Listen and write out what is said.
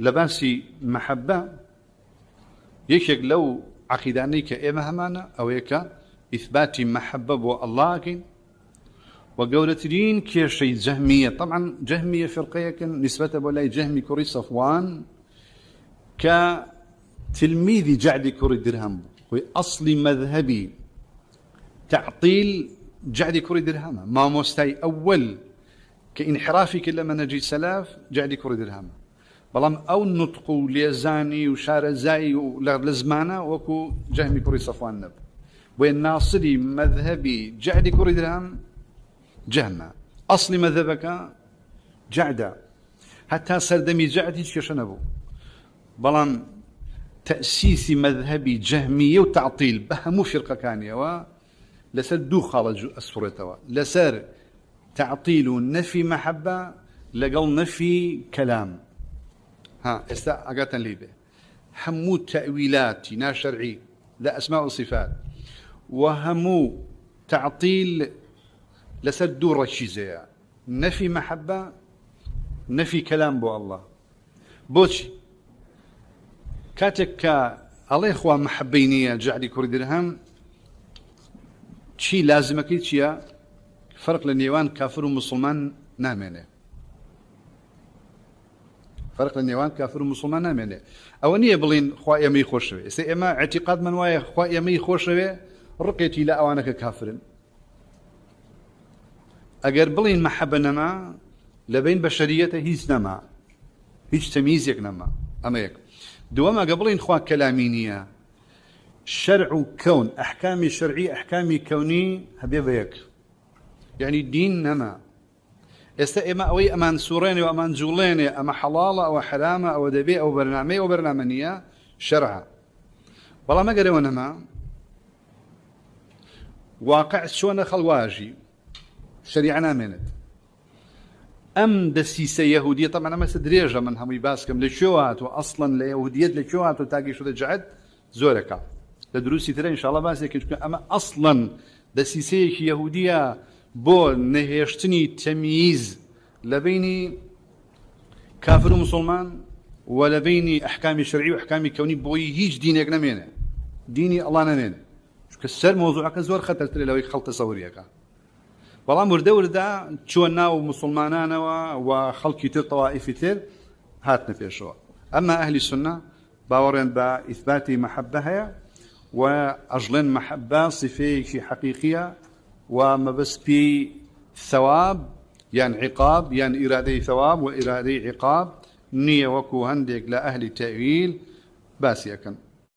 لباسي محبة يشك لو عقيدانيك إما همانا أو يكا إثبات محبة بو الله كين وقولة دين كيشي جهمية. طبعا جهمية فرقية كان نسبة بولاي جهمي كوري صفوان كتلميذ جعد كوري درهم هو أصلي مذهبي تعطيل جعد كوري درهم ما مستي أول كإنحرافي كل من نجي سلاف جعد كوري درهم بلام أو النطق ليزاني وشار زاي ولزمانة وكو جهمي كوري صفوان نب وين ناصري مذهبي جعد كوري درهم جهمة أصلي مذهبك جعدة حتى سردمي جعدي كشنبو بلام تأسيس مذهبي جهمية وتعطيل بهمو فرقة كانية لسر دو خالج أسفرتوا لسر تعطيل نفي محبة لقل نفي كلام. ها أقاتا ليبه همو تأويلات نا شرعي لا أسماء وصفات وهمو تعطيل لسر دو رشيزة نفي محبة نفي كلام بو الله بوشي كاتك الله إخوة محبينية جعلي كوري درهم شي لازمك شيء فرق للنيوان كافر ومسلمان نامنه فرق للنيوان كافر ومسلمان نامنه أو نية بلين خوايا مي خوشوي سي إما اعتقاد من وايا خوايا مي خوشوي رقيتي لا أوانك كافر أجر بلين محبة نما لبين بشريته هيز نما هيج تمييزك نما أما يك دوما قبلين خوا كلامينية شرع كون أحكامي شرعي أحكامي كوني هبيبيك يعني الدين نما إما أوي أمان سورين وأمان جولين أما حلالة أو حرامة أو دبي أو برنامج أو برنامجية شرعة والله ما قريوا نما واقع شون خلواجي شريعنا منت أم دسيسة يهودية طبعا ما تدريجة من هم يباسكم لشوات وأصلا ليهودية لشوات وتاقي شو جعد زورك لدروسي ترى إن شاء الله باسك أما أصلا دسيسة يهودية بو نهيشتني تمييز لبيني كافر ومسلمان ولبيني أحكامي شرعي وأحكامي كوني بوي هيج دينك نمينه ديني الله نمينه شو كسر موضوعك زور خطر ترى لو يخلط صوريك والله مرده ورده تشونا ومسلمانانا وخلق تر طوائف تر هاتنا في شو. أما أهل السنة باورين بإثبات محبها وأجلن محبة صفة حقيقية وما بس في ثواب يعني عقاب يعني إرادة ثواب وإرادة عقاب نية وكو هندك لأهل التأويل باسيا كان